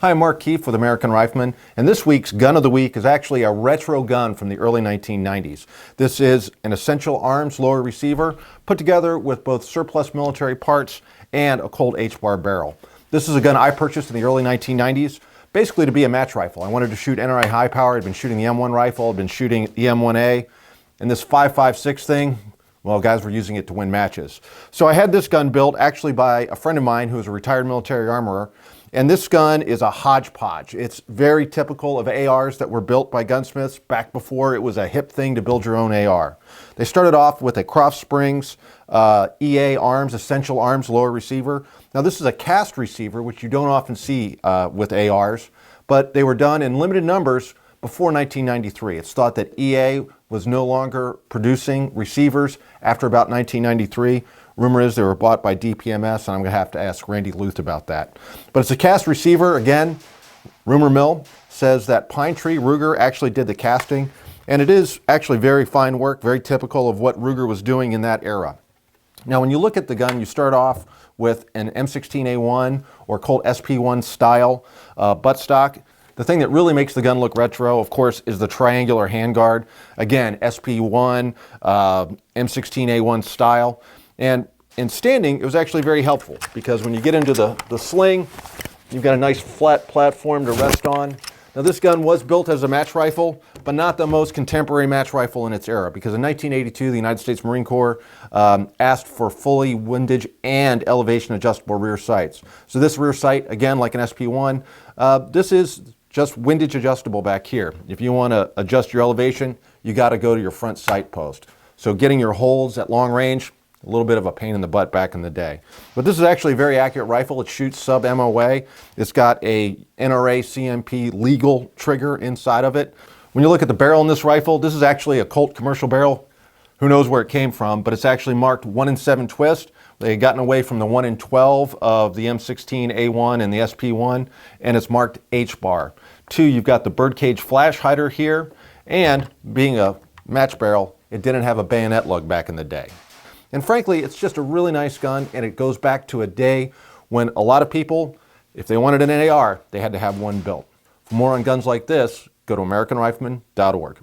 Hi, I'm Mark Keefe with American Rifleman, and this week's Gun of the Week is actually a retro gun from the early 1990s. This is an Essential Arms lower receiver put together with both surplus military parts and a Colt H-bar barrel. This is a gun I purchased in the early 1990s, basically to be a match rifle. I wanted to shoot NRA high power. I'd been shooting the M1 rifle, I'd been shooting the M1A, and this 5.56 thing, well, guys were using it to win matches. So I had this gun built actually by a friend of mine who is a retired military armorer. And this gun is a hodgepodge. It's very typical of ARs that were built by gunsmiths back before it was a hip thing to build your own AR. They started off with a Croft Springs EA Arms, Essential Arms lower receiver. Now this is a cast receiver, which you don't often see with ARs, but they were done in limited numbers before 1993. It's thought that EA was no longer producing receivers after about 1993. Rumor is they were bought by DPMS, and I'm going to have to ask Randy Luth about that. But it's a cast receiver. Again, rumor mill says that Pine Tree Ruger actually did the casting, and it is actually very fine work, very typical of what Ruger was doing in that era. Now, when you look at the gun, you start off with an M16A1 or Colt SP1 style buttstock. The thing that really makes the gun look retro, of course, is the triangular handguard. Again, SP1, M16A1 style. And in standing, it was actually very helpful because when you get into the sling, you've got a nice flat platform to rest on. Now this gun was built as a match rifle, but not the most contemporary match rifle in its era, because in 1982, the United States Marine Corps asked for fully windage and elevation adjustable rear sights. So this rear sight, again, like an SP1, this is just windage adjustable back here. If you want to adjust your elevation, you got to go to your front sight post. So getting your holds at long range, a little bit of a pain in the butt back in the day. But this is actually a very accurate rifle. It shoots sub-MOA. It's got a NRA CMP legal trigger inside of it. When you look at the barrel in this rifle, this is actually a Colt commercial barrel. Who knows where it came from, but it's actually marked 1 in 7 twist. They had gotten away from the 1 in 12 of the M16A1 and the SP1, and it's marked H-bar. 2, you've got the birdcage flash hider here, and being a match barrel, it didn't have a bayonet lug back in the day. And frankly, it's just a really nice gun, and it goes back to a day when a lot of people, if they wanted an AR, they had to have one built. For more on guns like this, go to AmericanRifleman.org.